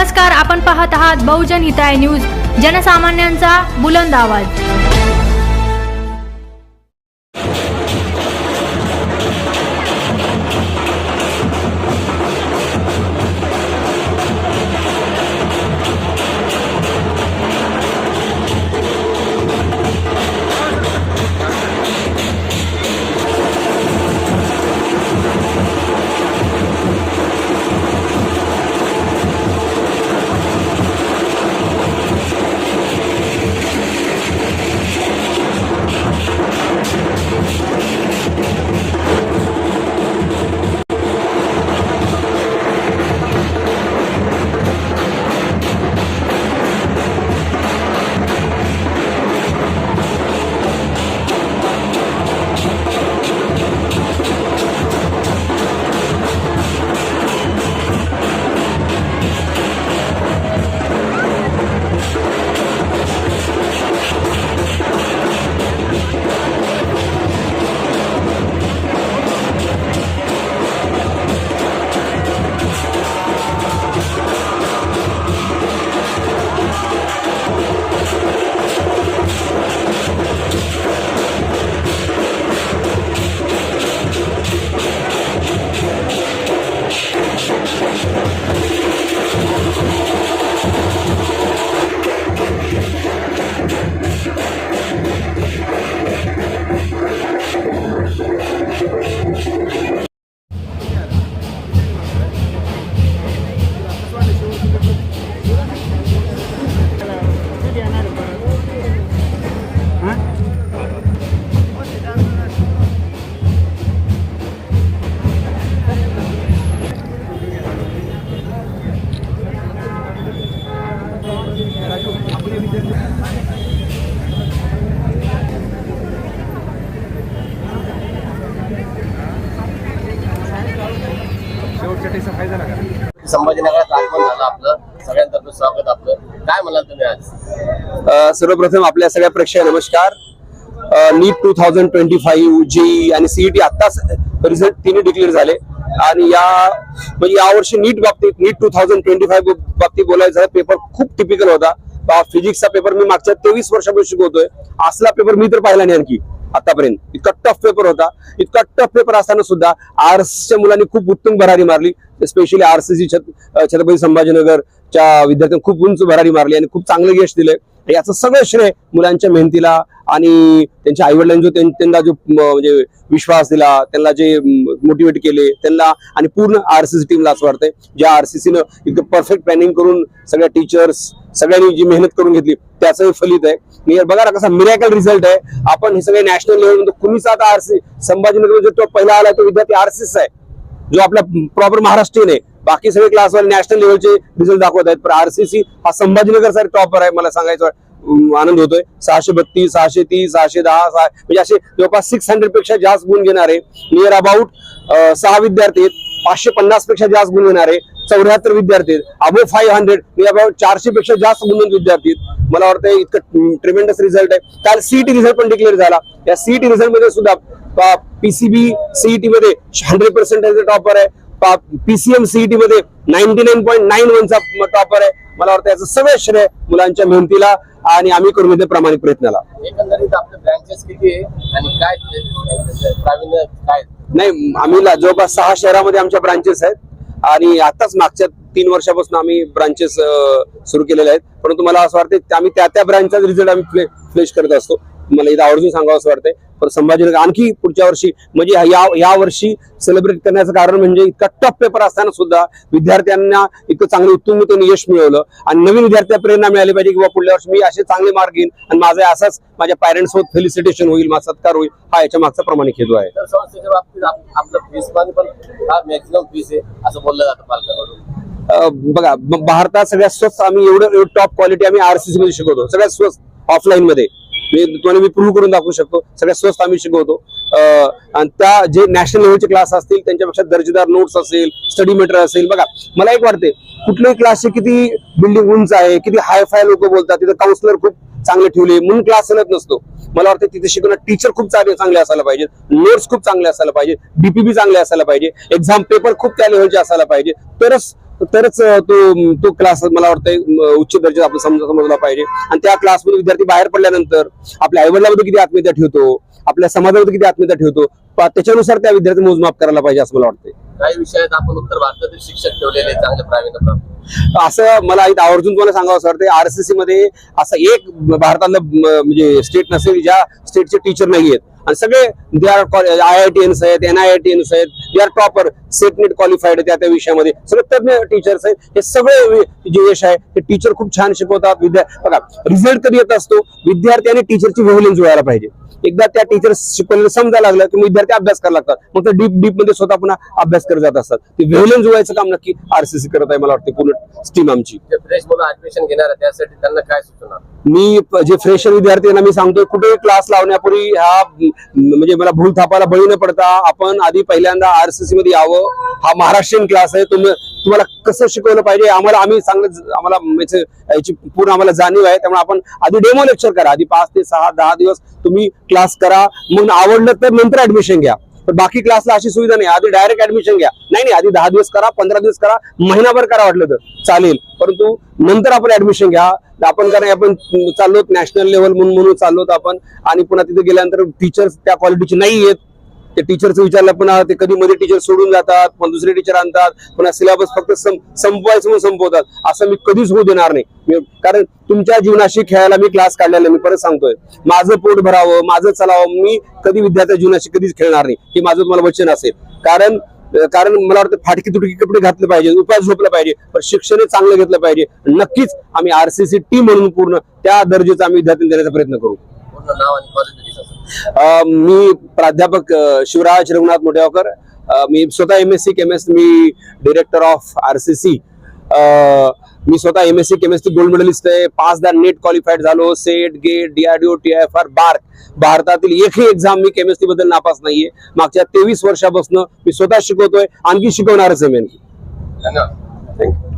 नमस्कार, आपण पाहत आहात बहुजन हिताय न्यूज, जनसामान्यांचा बुलंद आवाज। संभाजीनगरात आगमन झालं आपलं, सगळ्यांतर्फे स्वागत आपलं। काय म्हणाल तुम्ही आज? सर्वप्रथम आपल्या सगळ्या प्रेक्षकांना नमस्कार। नीट 2025 जेई आणि सीईटी आताच रिझल्ट तिन्ही डिक्लेअर झाले आणि यावर्षी नीट 2025 बाबतीत बोलायचं पेपर खूप टिपिकल होता। फिजिक्सचा पेपर मी मागच्या 23 वर्षापासून शिकवतोय, असला पेपर मी तर पाहिला नाही आणखी आतापर्यंत। इतका टफ पेपर होता। इतका टफ पेपर असताना सुद्धा आर्ट्सच्या मुलांनी खूप उत्तम भरारी मारली, स्पेशली आरसीसी छत्रपती संभाजीनगरच्या विद्यार्थ्यांनी खूप उंच भरारी मारली आणि खूप चांगलं यश दिलंय। याचं सगळं श्रेय मुलांच्या मेहनतीला आणि त्यांच्या आईवडिलांनी जो त्यांना जो म्हणजे विश्वास दिला, त्यांना जे मोटिवेट केले त्यांना आणि पूर्ण आरसीसी टीमला असं वाटतंय, ज्या आरसीसीनं इतकं परफेक्ट प्लॅनिंग करून सगळ्या टीचर्स सगळ्यांनी जी मेहनत करून घेतली त्याचं फलित आहे। बघा ना कसा मिरॅकल रिझल्ट आहे। आपण हे सगळे नॅशनल लेवल कुणीच आता आरसी संभाजीनगर जो पहिला आला तो विद्यार्थी आरसीसी आहे, जो आपला प्रॉपर महाराष्ट्रीयन आहे। बाकी सगळे क्लासवाले नॅशनल लेवलचे रिझल्ट दाखवत आहेत, पण आरसीसी हा संभाजीनगर साठी टॉपर आहे। मला सांगायचं आनंद होतोय। 632, 630, 610 म्हणजे असे जवळपास 600 पेक्षा जास्त गुण घेणारे नियर अबाउट 6 विद्यार्थी आहेत। 550 पेक्षा जास्त गुण घेणारे 74 विद्यार्थी आहेत। अबो 500 नियर अबाउट 400 पेक्षा जास्त गुण विद्यार्थी आहेत। मला वाटतं इतकं ट्रेमेंडस रिझल्ट आहे। काल सीईटी रिझल्ट पण डिक्लेअर झाला। या सीईटी रिझल्ट मध्ये सुद्धा पीसीबी सीईटी मध्ये 100% टॉपर आहे। पीसीएम सीईटी मध्ये 99.91 चा टॉपर आहे। मला वाटतं याचं सगळं श्रेय मुलांच्या मेहनतीला आणि आम्ही करून घेतले प्रामाणिक प्रयत्नाला। एकंदरीत आपले ब्रँचेस किती आहे आणि काय प्रावीण्य काय? नाही, आम्ही जवळपास 6 शहरामध्ये आमच्या ब्रांचेस आहेत आणि आताच मागच्या 3 वर्षापासून आम्ही ब्रांचेस सुरू केलेले आहेत। परंतु मला असं वाटतं आम्ही त्या ब्रांचचा रिझल्ट आम्ही फ्लेश करत असतो। मला इथं आवर्जून सांगावं असं वाटतंय। पण संभाजीनगर आणखी पुढच्या वर्षी म्हणजे या वर्षी सेलिब्रेट करण्याचं कारण म्हणजे इतका टफ पेपर असताना सुद्धा विद्यार्थ्यांना इतकं चांगलं उत्तुंगतेने यश मिळवलं आणि नवीन विद्यार्थ्यांना प्रेरणा मिळाली पाहिजे की पुढल्या वर्षी मी असे चांगले मार्क घेईन आणि माझा असाच माझ्या पॅरेंट्स सोबत फेलिसिटेशन होईल, माझा सत्कार होईल, हा याच्या मागचा प्रामाणिक हेतू आहे। तर संस्थेच्या बाबतीत आपलं फीस मध्ये पण मॅक्सिमम फीस आहे असं बोललं जातं पालकांकडून। बघा, भारतात सगळ्यात स्वस्त आम्ही एवढं टॉप क्वालिटी आम्ही आरसीसी मध्ये शिकवतो, सगळ्यात स्वस्त ऑफलाईन मध्ये तुम्हाला मी प्रूव्ह करून दाखवू शकतो। सगळ्यात स्वस्त आम्ही शिकवतो आणि त्या जे नॅशनल लेवलचे क्लास असतील त्यांच्यापेक्षा दर्जेदार नोट्स असेल, स्टडी मटेरियल असेल। बघा, मला एक वाटते कुठल्याही क्लासचे किती बिल्डिंग उंच आहे, किती हाय फाय लोक बोलतात, तिथे काउन्सिलर खूप चांगले ठेवले म्हणून क्लास चालत नसतो। मला वाटतं तिथे शिकवणारे टीचर खूप चांगले असायला पाहिजे, नोट्स खूप चांगले असायला पाहिजे, डीपीबी चांगले असायला पाहिजे, एक्झाम पेपर खूप त्या लेवलचे असायला पाहिजे, तरच तरच तो क्लास मला वाटतं उच्च दर्जाचा आपण समजला पाहिजे. आणि त्या क्लासमध्ये विद्यार्थी बाहेर पडल्यानंतर आपल्या आईवडिलांमध्ये किती आत्मीयता ठेवतो, आपल्या समाजामध्ये किती आत्मीयता ठेवतो, त्याच्यानुसार त्या विद्यार्थी मोजमाप करायला पाहिजे असं मला वाटतंय. काही विषयात आपण उत्तर भारतातील शिक्षक ठेवलेले चांगले प्रावीण्य प्राप्त. असं मला इथं आवर्जून तुम्हाला सांगावं असं वाटतं, RCC मध्ये असं एक भारतातलं म्हणजे स्टेट नसेल ज्या स्टेटचे टीचर नाही आहेत. आणि सगळे दे आर IITians आहेत, NIITians आहेत, they are topper, set net qualified त्या विषयामध्ये सगळे तज्ञ टीचर्स आहेत. हे सगळे जे यश आहे ते टीचर खूप छान शिकवतात. बघा रिझल्ट कधी येत असतो, विद्यार्थी आणि टीचरची वेव्हलेंथ जुळायला पाहिजे. एकदा त्या टीचर शिकवलेलं समजायला लागलं की विद्यार्थी अभ्यास करायला लागतात, मग ते डीप मध्ये स्वतः पुन्हा अभ्यास करत जात असतात. ते वेव्हलेंथ जुळायचं काम नक्की RCC करत आहे मला वाटतं, पूर्ण स्टीम आमची. जे फ्रेश मुलं ऍडमिशन घेणार आहे त्यासाठी त्यांना काय सुचवणार? मी जे फ्रेशर विद्यार्थी ना मी सांगतोय, कुठेही क्लास लावण्यापूर्वी हा म्हणजे मला भूल थापायला बळी न पडता आपण आधी पहिल्यांदा RCC मध्ये यावं. हा महाराष्ट्रीयन क्लास आहे, तुम्हाला कसं शिकवलं पाहिजे आम्ही चांगलं, आम्हाला याची पूर्ण आम्हाला जाणीव आहे. त्यामुळे आपण आधी डेमो लेक्चर करा, आधी 5 ते 10 दिवस तुम्ही क्लास करा, मग आवडलं तर नंतर ऍडमिशन घ्या. पण बाकी क्लासला अशी सुविधा नाही, आधी डायरेक्ट ऍडमिशन घ्या. नाही, आधी 10 दिवस करा, 15 दिवस करा, महिनाभर करा वाटलं तर चालेल, परंतु नंतर आपण ऍडमिशन घ्या. आपण कारण आपण चाललो नॅशनल लेवल म्हणून चाललो आपण, आणि पुन्हा तिथे गेल्यानंतर टीचर्स त्या क्वालिटीचे नाही आहेत. ते टीचरचं विचारलं पुन्हा ते कधी मध्ये टीचर सोडून जातात, पण दुसरे टीचर आणतात, पुन्हा सिलेबस फक्त संपवायचं म्हणून संपवतात. असं मी कधीच होऊ देणार नाही. कारण तुमच्या जीवनाशी खेळायला मी क्लास काढलेला, मी परत सांगतोय, माझं पोट भरावं, माझं चालावं, मी कधी विद्यार्थ्या जीवनाशी कधीच खेळणार नाही, हे माझं तुम्हाला वचन असेल. कारण मला वाटतं फाटकी तुटकी कपडे घातले पाहिजे, उपाय झोपलं पाहिजे, पण शिक्षण चांगलं घेतलं पाहिजे. नक्कीच आम्ही RCC टीम म्हणून पूर्ण त्या दर्जाचा आम्ही विद्यार्थ्यांना देण्याचा प्रयत्न करू. नाव आणि कॉलेज. मी प्राध्यापक शिवराज रघुनाथ मोठेगावकर. मी स्वतः MSc chemist, me director of RCC. मी स्वतः MSc केमिस्ट्री गोल्ड मेडलिस्ट आहे. 5दा नेट क्वालिफाईड झालो, set, gate, DRDO, TIFR, bark. भारतातील एकही एक्झाम मी केमिस्ट्री बद्दल नापास नाहीये. मागच्या 23 वर्षापासून मी स्वतः शिकवतोय, आणखी शिकवणारच आहे मी. धन्यवाद. थँक्यू.